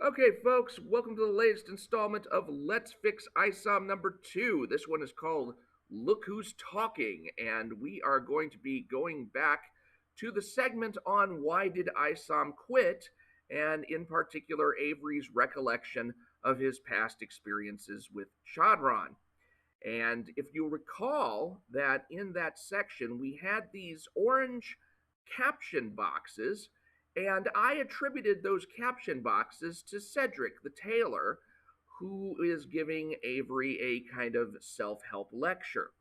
Okay, folks, welcome to the latest installment of Let's Fix Isom number 2. This one is called Look Who's Talking, and we are going to be going back to the segment on why did Isom quit, and in particular, Avery's recollection of his past experiences with Chadron. And if you recall that in that section, we had these orange caption boxes, and I attributed those caption boxes to Cedric, the tailor, who is giving Avery a kind of self help lecture.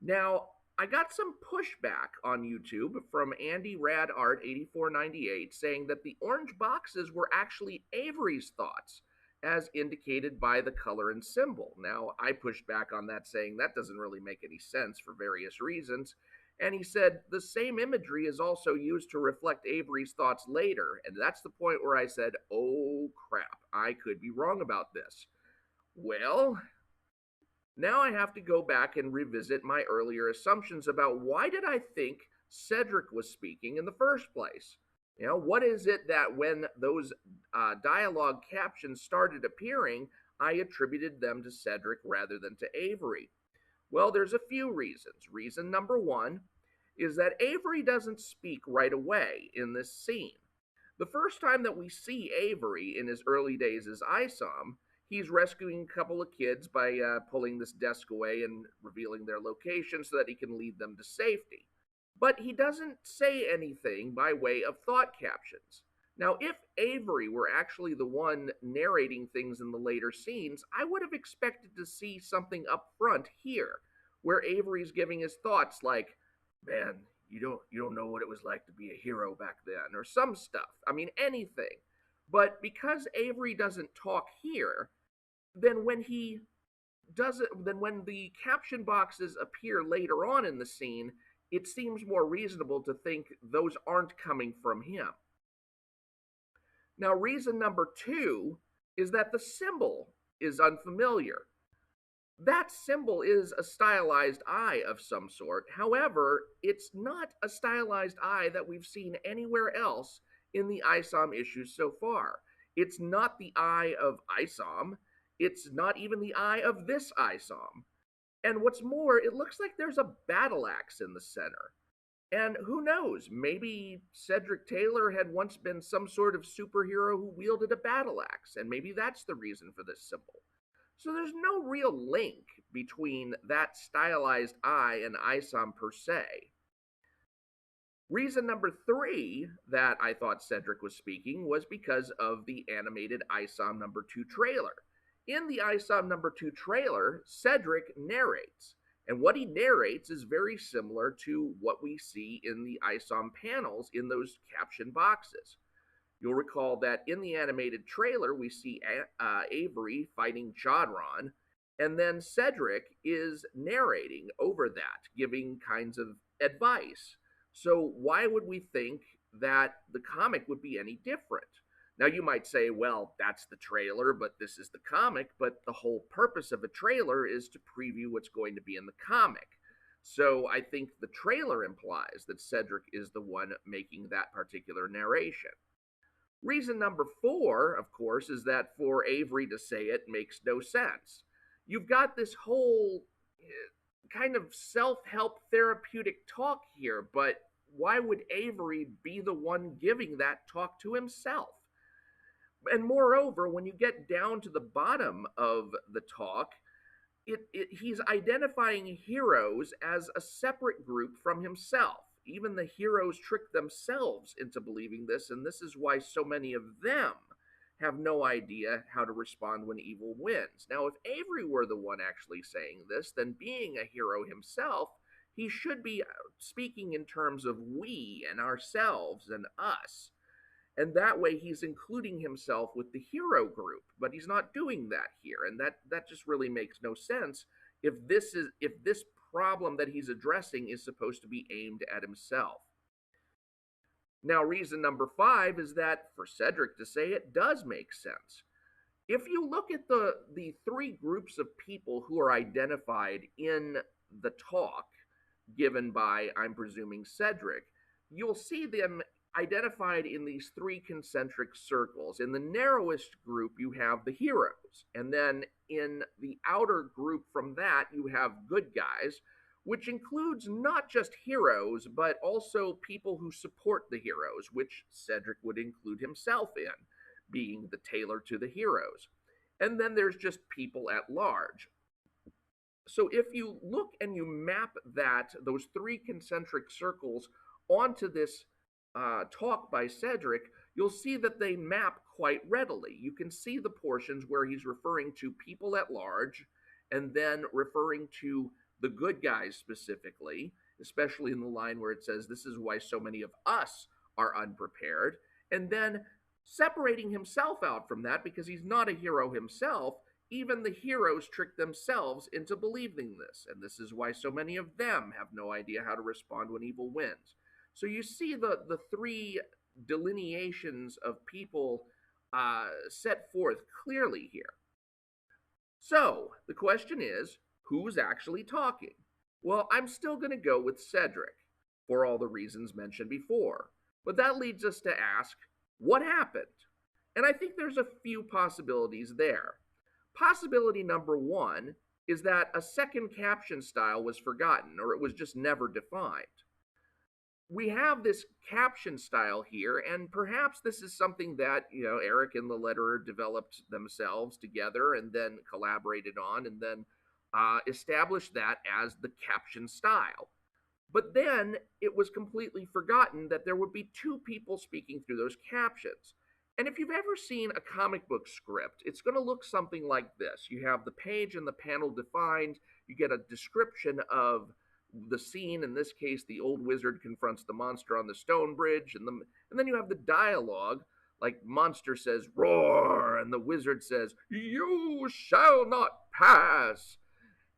Now, I got some pushback on YouTube from Andy Rad Art 8498 saying that the orange boxes were actually Avery's thoughts, as indicated by the color and symbol. Now, I pushed back on that, saying that doesn't really make any sense for various reasons. And he said the same imagery is also used to reflect Avery's thoughts later. And that's the point where I said, oh crap, I could be wrong about this. Well, now I have to go back and revisit my earlier assumptions about why did I think Cedric was speaking in the first place? What is it that when those dialogue captions started appearing, I attributed them to Cedric rather than to Avery? Well, there's a few reasons. Reason number one is that Avery doesn't speak right away in this scene. The first time that we see Avery in his early days as Isom, he's rescuing a couple of kids by pulling this desk away and revealing their location so that he can lead them to safety. But he doesn't say anything by way of thought captions. Now, if Avery were actually the one narrating things in the later scenes, I would have expected to see something up front here, where Avery's giving his thoughts like, man, you don't know what it was like to be a hero back then, or some stuff. I mean, anything. But because Avery doesn't talk here, then when the caption boxes appear later on in the scene, it seems more reasonable to think those aren't coming from him. Now, reason number two is that the symbol is unfamiliar. That symbol is a stylized eye of some sort. However, it's not a stylized eye that we've seen anywhere else in the Isom issues so far. It's not the eye of Isom. It's not even the eye of this Isom. And what's more, it looks like there's a battle axe in the center. And who knows, maybe Cedric Taylor had once been some sort of superhero who wielded a battle axe, and maybe that's the reason for this symbol. So there's no real link between that stylized eye and Isom per se. Reason number three that I thought Cedric was speaking was because of the animated Isom number 2 trailer. In the Isom number 2 trailer, Cedric narrates. And what he narrates is very similar to what we see in the Isom panels in those caption boxes. You'll recall that in the animated trailer, we see Avery fighting Chadron, and then Cedric is narrating over that, giving kinds of advice. So why would we think that the comic would be any different? Now, you might say, well, that's the trailer, but this is the comic. But the whole purpose of a trailer is to preview what's going to be in the comic. So I think the trailer implies that Cedric is the one making that particular narration. Reason number four, of course, is that for Avery to say it makes no sense. You've got this whole kind of self-help therapeutic talk here, but why would Avery be the one giving that talk to himself? And moreover, when you get down to the bottom of the talk, he's identifying heroes as a separate group from himself. Even the heroes trick themselves into believing this, and this is why so many of them have no idea how to respond when evil wins. Now, if Avery were the one actually saying this, then being a hero himself, he should be speaking in terms of we and ourselves and us. And that way he's including himself with the hero group, but he's not doing that here. And that just really makes no sense if this problem that he's addressing is supposed to be aimed at himself. Now, reason number five is that for Cedric to say it does make sense. If you look at the three groups of people who are identified in the talk given by, I'm presuming, Cedric, you'll see them identified in these three concentric circles. In the narrowest group, you have the heroes. And then in the outer group from that, you have good guys, which includes not just heroes, but also people who support the heroes, which Cedric would include himself in, being the tailor to the heroes. And then there's just people at large. So if you look and you map those three concentric circles onto this talk by Cedric, you'll see that they map quite readily. You can see the portions where he's referring to people at large and then referring to the good guys specifically, especially in the line where it says, "This is why so many of us are unprepared," and then separating himself out from that because he's not a hero himself. Even the heroes trick themselves into believing this, and this is why so many of them have no idea how to respond when evil wins. So you see the three delineations of people set forth clearly here. So the question is, who's actually talking? Well, I'm still going to go with Cedric for all the reasons mentioned before. But that leads us to ask, what happened? And I think there's a few possibilities there. Possibility number one is that a second caption style was forgotten, or it was just never defined. We have this caption style here, and perhaps this is something that, Eric and the letterer developed themselves together and then collaborated on and then established that as the caption style. But then it was completely forgotten that there would be two people speaking through those captions. And if you've ever seen a comic book script, it's going to look something like this. You have the page and the panel defined. You get a description of the scene. In this case, the old wizard confronts the monster on the stone bridge. And then you have the dialogue, like monster says, "Roar," and the wizard says, "You shall not pass."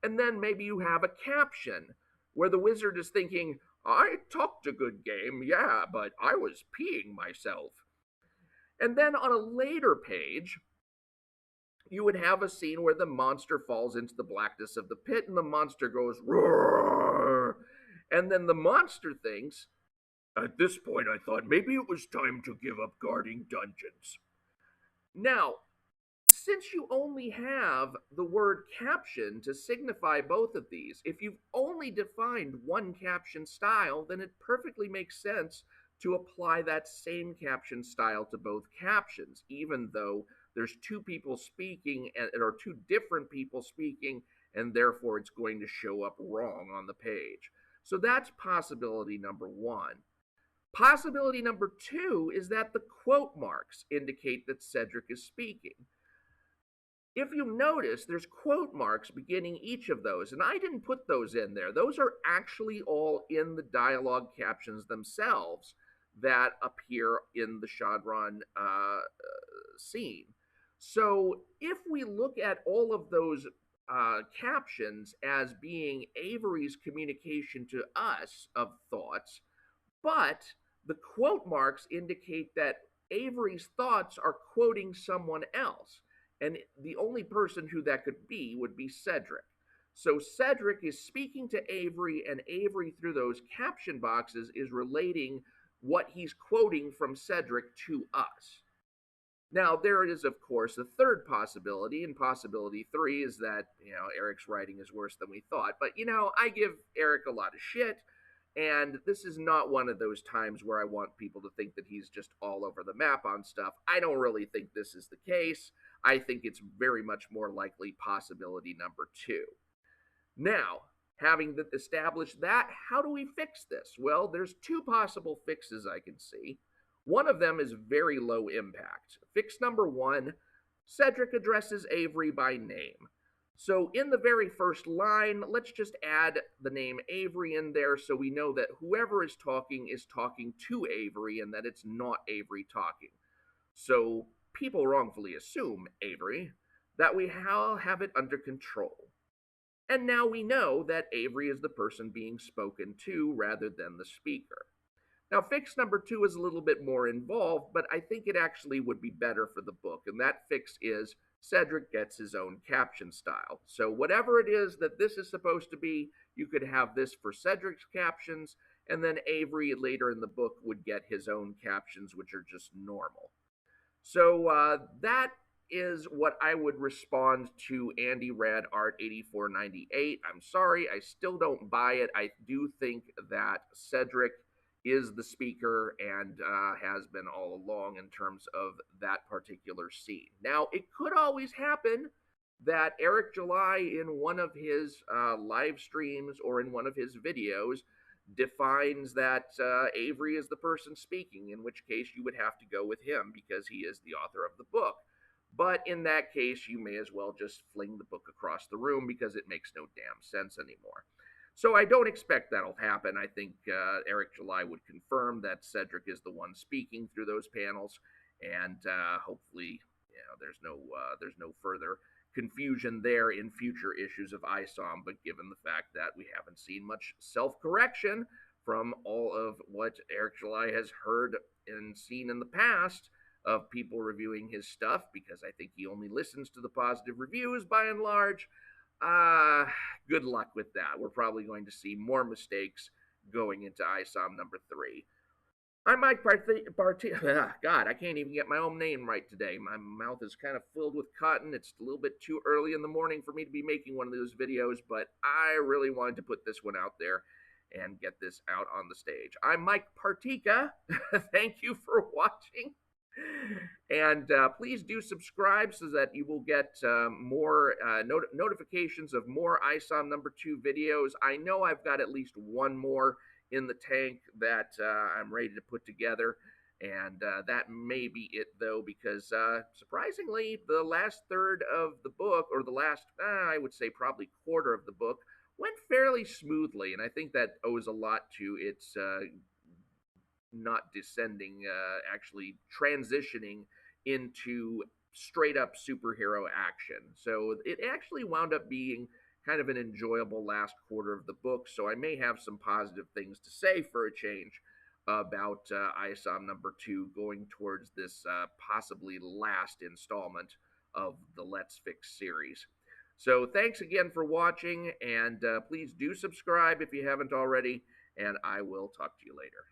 And then maybe you have a caption where the wizard is thinking, "I talked a good game, yeah, but I was peeing myself." And then on a later page, you would have a scene where the monster falls into the blackness of the pit and the monster goes, "Roar!" And then the monster thinks, "At this point, I thought maybe it was time to give up guarding dungeons." Now, since you only have the word caption to signify both of these, if you've only defined one caption style, then it perfectly makes sense to apply that same caption style to both captions, even though there's two people speaking, or two different people speaking, and therefore it's going to show up wrong on the page. So that's possibility number one. Possibility number two is that the quote marks indicate that Cedric is speaking. If you notice, there's quote marks beginning each of those, and I didn't put those in there. Those are actually all in the dialogue captions themselves that appear in the Shadran scene. So if we look at all of those captions as being Avery's communication to us of thoughts, but the quote marks indicate that Avery's thoughts are quoting someone else. And the only person who that could be would be Cedric. So Cedric is speaking to Avery, and Avery, through those caption boxes, is relating what he's quoting from Cedric to us. Now, there is, of course, a third possibility, and possibility three is that, Eric's writing is worse than we thought. But, I give Eric a lot of shit, and this is not one of those times where I want people to think that he's just all over the map on stuff. I don't really think this is the case. I think it's very much more likely possibility number two. Now, having established that, how do we fix this? Well, there's two possible fixes I can see. One of them is very low impact. Fix number one, Cedric addresses Avery by name. So in the very first line, let's just add the name Avery in there so we know that whoever is talking to Avery and that it's not Avery talking. So people wrongfully assume Avery, that we have it under control. And now we know that Avery is the person being spoken to rather than the speaker. Now, fix number two is a little bit more involved, but I think it actually would be better for the book, and that fix is Cedric gets his own caption style. So whatever it is that this is supposed to be, you could have this for Cedric's captions, and then Avery later in the book would get his own captions, which are just normal. So that is what I would respond to Andy Rad Art 8498. I'm sorry, I still don't buy it. I do think that Cedric is the speaker and has been all along in terms of that particular scene. Now, it could always happen that Eric July, in one of his live streams or in one of his videos, defines that Avery is the person speaking, in which case you would have to go with him because he is the author of the book. But in that case, you may as well just fling the book across the room because it makes no damn sense anymore. So I don't expect that'll happen. I think Eric July would confirm that Cedric is the one speaking through those panels, and hopefully, there's no further confusion there in future issues of Isom. But given the fact that we haven't seen much self-correction from all of what Eric July has heard and seen in the past of people reviewing his stuff, because I think he only listens to the positive reviews by and large, good luck with that. We're probably going to see more mistakes going into Isom number 3. I'm Mike God, I can't even get my own name right today. My mouth is kind of filled with cotton. It's a little bit too early in the morning for me to be making one of those videos, but I really wanted to put this one out there and get this out on the stage. I'm Mike Partika. Thank you for watching. And please do subscribe so that you will get more notifications of more Isom number 2 videos. I know I've got at least one more in the tank that I'm ready to put together, and that may be it, though, because surprisingly, the last third of the book, or the last, I would say probably quarter of the book, went fairly smoothly, and I think that owes a lot to its not descending, actually transitioning into straight up superhero action. So it actually wound up being kind of an enjoyable last quarter of the book. So I may have some positive things to say for a change about Isom number 2 going towards this possibly last installment of the Let's Fix series. So thanks again for watching, and please do subscribe if you haven't already, and I will talk to you later.